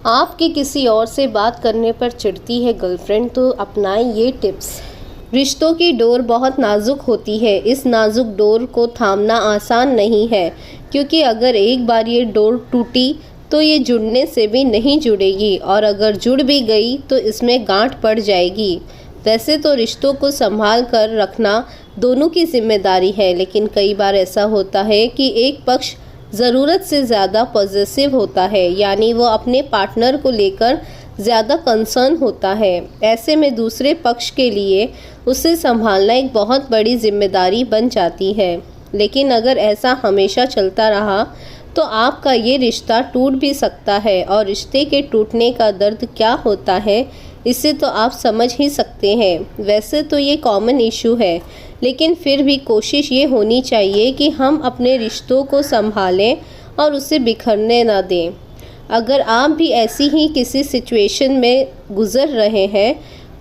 आपके किसी और से बात करने पर चिढ़ती है गर्लफ्रेंड तो अपनाएं ये टिप्स। रिश्तों की डोर बहुत नाजुक होती है। इस नाजुक डोर को थामना आसान नहीं है, क्योंकि अगर एक बार ये डोर टूटी तो ये जुड़ने से भी नहीं जुड़ेगी, और अगर जुड़ भी गई तो इसमें गांठ पड़ जाएगी। वैसे तो रिश्तों को संभाल कर रखना दोनों की जिम्मेदारी है, लेकिन कई बार ऐसा होता है कि एक पक्ष ज़रूरत से ज़्यादा पॉजेसिव होता है, यानी वो अपने पार्टनर को लेकर ज़्यादा कंसर्न होता है। ऐसे में दूसरे पक्ष के लिए उसे संभालना एक बहुत बड़ी जिम्मेदारी बन जाती है। लेकिन अगर ऐसा हमेशा चलता रहा तो आपका ये रिश्ता टूट भी सकता है, और रिश्ते के टूटने का दर्द क्या होता है इसे तो आप समझ ही सकते हैं। वैसे तो ये कॉमन इशू है, लेकिन फिर भी कोशिश ये होनी चाहिए कि हम अपने रिश्तों को संभालें और उसे बिखरने ना दें। अगर आप भी ऐसी ही किसी सिचुएशन में गुज़र रहे हैं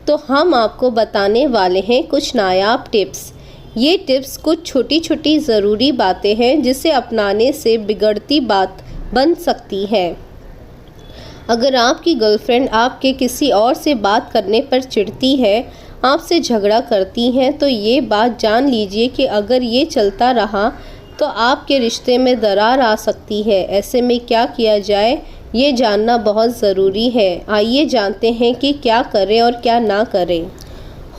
तो हम आपको बताने वाले हैं कुछ नायाब टिप्स। ये टिप्स कुछ छोटी छोटी ज़रूरी बातें हैं जिसे अपनाने से बिगड़ती बात बन सकती है। अगर आपकी गर्लफ्रेंड आपके किसी और से बात करने पर चिढ़ती है, आपसे झगड़ा करती हैं, तो ये बात जान लीजिए कि अगर ये चलता रहा तो आपके रिश्ते में दरार आ सकती है। ऐसे में क्या किया जाए ये जानना बहुत ज़रूरी है। आइए जानते हैं कि क्या करें और क्या ना करें।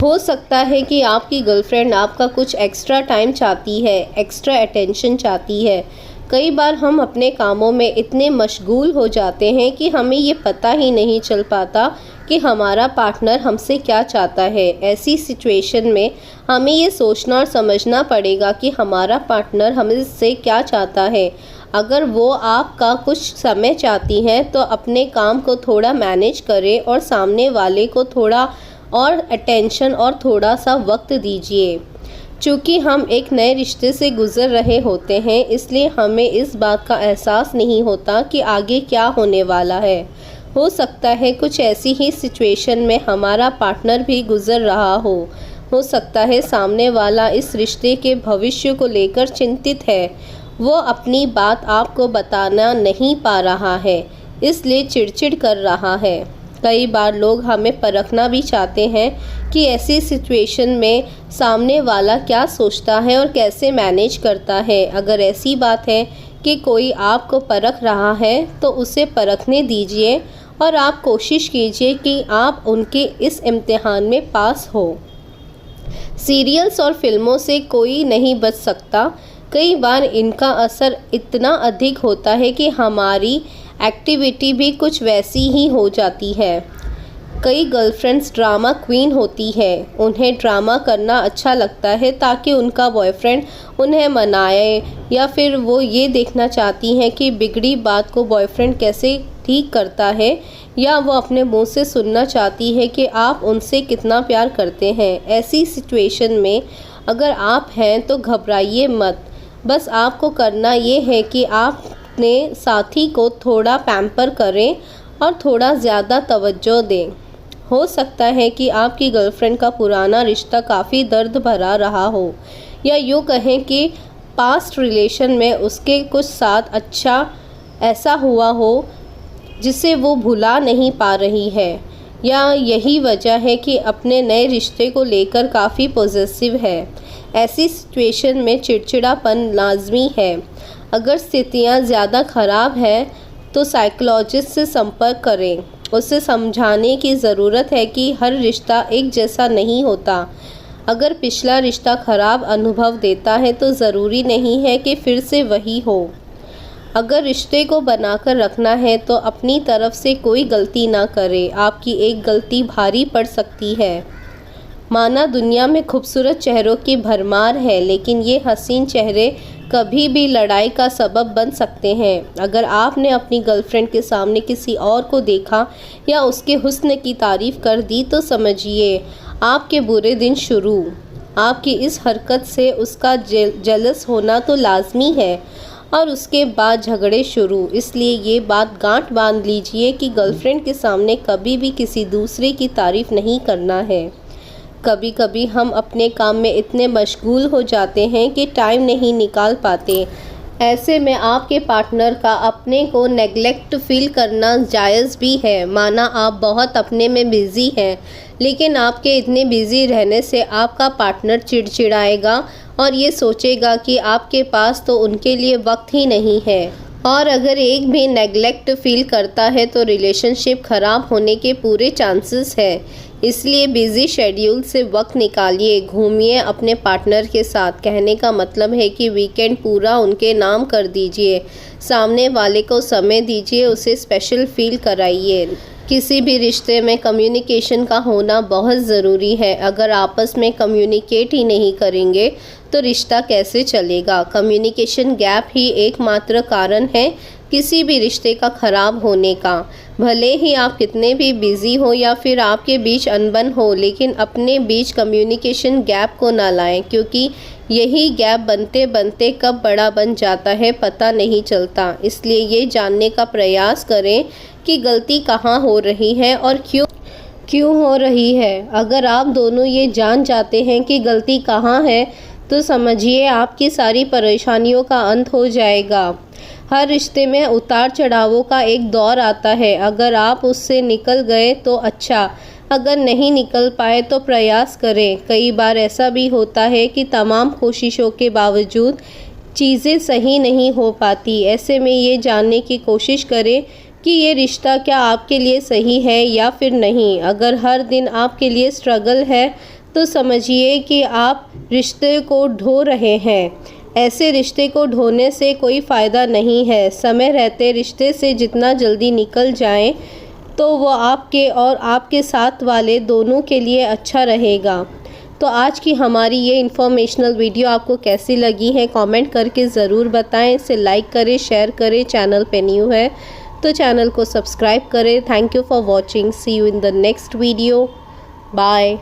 हो सकता है कि आपकी गर्लफ्रेंड आपका कुछ एक्स्ट्रा टाइम चाहती है, एक्स्ट्रा अटेंशन चाहती है। कई बार हम अपने कामों में इतने मशगूल हो जाते हैं कि हमें ये पता ही नहीं चल पाता कि हमारा पार्टनर हमसे क्या चाहता है। ऐसी सिचुएशन में हमें ये सोचना और समझना पड़ेगा कि हमारा पार्टनर हमसे क्या चाहता है। अगर वो आपका कुछ समय चाहती हैं तो अपने काम को थोड़ा मैनेज करें और सामने वाले को थोड़ा और अटेंशन और थोड़ा सा वक्त दीजिए। चूँकि हम एक नए रिश्ते से गुज़र रहे होते हैं, इसलिए हमें इस बात का एहसास नहीं होता कि आगे क्या होने वाला है। हो सकता है कुछ ऐसी ही सिचुएशन में हमारा पार्टनर भी गुज़र रहा हो सकता है सामने वाला इस रिश्ते के भविष्य को लेकर चिंतित है। वो अपनी बात आपको बताना नहीं पा रहा है, इसलिए चिड़चिड़ कर रहा है। कई बार लोग हमें परखना भी चाहते हैं कि ऐसी सिचुएशन में सामने वाला क्या सोचता है और कैसे मैनेज करता है। अगर ऐसी बात है कि कोई आपको परख रहा है तो उसे परखने दीजिए, और आप कोशिश कीजिए कि आप उनके इस इम्तिहान में पास हो। सीरियल्स और फिल्मों से कोई नहीं बच सकता। कई बार इनका असर इतना अधिक होता है कि हमारी एक्टिविटी भी कुछ वैसी ही हो जाती है। कई गर्लफ्रेंड्स ड्रामा क्वीन होती है। उन्हें ड्रामा करना अच्छा लगता है ताकि उनका बॉयफ्रेंड उन्हें मनाए, या फिर वो ये देखना चाहती हैं कि बिगड़ी बात को बॉयफ्रेंड कैसे ठीक करता है, या वो अपने मुंह से सुनना चाहती है कि आप उनसे कितना प्यार करते हैं। ऐसी सिचुएशन में अगर आप हैं तो घबराइए मत। बस आपको करना ये है कि आप अपने साथी को थोड़ा पैम्पर करें और थोड़ा ज़्यादा तवज्जो दें। हो सकता है कि आपकी गर्लफ्रेंड का पुराना रिश्ता काफ़ी दर्द भरा रहा हो, या यूँ कहें कि पास्ट रिलेशन में उसके कुछ साथ अच्छा ऐसा हुआ हो जिसे वो भुला नहीं पा रही है, या यही वजह है कि अपने नए रिश्ते को लेकर काफ़ी पॉजिटिव है। ऐसी सिचुएशन में चिड़चिड़ापन लाजमी है। अगर स्थितियाँ ज़्यादा ख़राब हैं तो साइकोलॉजिस्ट से संपर्क करें। उसे समझाने की ज़रूरत है कि हर रिश्ता एक जैसा नहीं होता। अगर पिछला रिश्ता ख़राब अनुभव देता है तो ज़रूरी नहीं है कि फिर से वही हो। अगर रिश्ते को बनाकर रखना है तो अपनी तरफ से कोई गलती ना करे। आपकी एक गलती भारी पड़ सकती है। माना दुनिया में खूबसूरत चेहरों की भरमार है, लेकिन ये हसीन चेहरे कभी भी लड़ाई का सबब बन सकते हैं। अगर आपने अपनी गर्लफ्रेंड के सामने किसी और को देखा या उसके हुस्न की तारीफ़ कर दी तो समझिए आपके बुरे दिन शुरू। आपकी इस हरकत से उसका जेलस होना तो लाजमी है, और उसके बाद झगड़े शुरू। इसलिए ये बात गांठ बांध लीजिए कि गर्लफ्रेंड के सामने कभी भी किसी दूसरे की तारीफ़ नहीं करना है। कभी कभी हम अपने काम में इतने मशगूल हो जाते हैं कि टाइम नहीं निकाल पाते। ऐसे में आपके पार्टनर का अपने को नेग्लेक्ट फील करना जायज़ भी है। माना आप बहुत अपने में बिज़ी हैं, लेकिन आपके इतने बिज़ी रहने से आपका पार्टनर चिड़चिड़ाएगा और ये सोचेगा कि आपके पास तो उनके लिए वक्त ही नहीं है। और अगर एक भी नेग्लेक्ट फील करता है तो रिलेशनशिप ख़राब होने के पूरे चांसेस है। इसलिए बिज़ी शेड्यूल से वक्त निकालिए, घूमिए अपने पार्टनर के साथ। कहने का मतलब है कि वीकेंड पूरा उनके नाम कर दीजिए, सामने वाले को समय दीजिए, उसे स्पेशल फील कराइए। किसी भी रिश्ते में कम्युनिकेशन का होना बहुत ज़रूरी है। अगर आपस में कम्युनिकेट ही नहीं करेंगे तो रिश्ता कैसे चलेगा। कम्युनिकेशन गैप ही एकमात्र कारण है किसी भी रिश्ते का ख़राब होने का। भले ही आप कितने भी बिज़ी हो या फिर आपके बीच अनबन हो, लेकिन अपने बीच कम्युनिकेशन गैप को ना लाएं, क्योंकि यही गैप बनते बनते कब बड़ा बन जाता है पता नहीं चलता। इसलिए ये जानने का प्रयास करें कि गलती कहाँ हो रही है और क्यों हो रही है। अगर आप दोनों ये जान जाते हैं कि गलती कहाँ है तो समझिए आपकी सारी परेशानियों का अंत हो जाएगा। हर रिश्ते में उतार चढ़ावों का एक दौर आता है। अगर आप उससे निकल गए तो अच्छा, अगर नहीं निकल पाए तो प्रयास करें। कई बार ऐसा भी होता है कि तमाम कोशिशों के बावजूद चीज़ें सही नहीं हो पाती। ऐसे में ये जानने की कोशिश करें कि ये रिश्ता क्या आपके लिए सही है या फिर नहीं। अगर हर दिन आपके लिए स्ट्रगल है तो समझिए कि आप रिश्ते को ढो रहे हैं। ऐसे रिश्ते को ढोने से कोई फ़ायदा नहीं है। समय रहते रिश्ते से जितना जल्दी निकल जाएं तो वो आपके और आपके साथ वाले दोनों के लिए अच्छा रहेगा। तो आज की हमारी ये इन्फॉर्मेशनल वीडियो आपको कैसी लगी है कमेंट करके ज़रूर बताएं। इसे लाइक करें, शेयर करें। चैनल पे न्यू है तो चैनल को सब्सक्राइब करें। Thank you for watching. See you in the next video. Bye.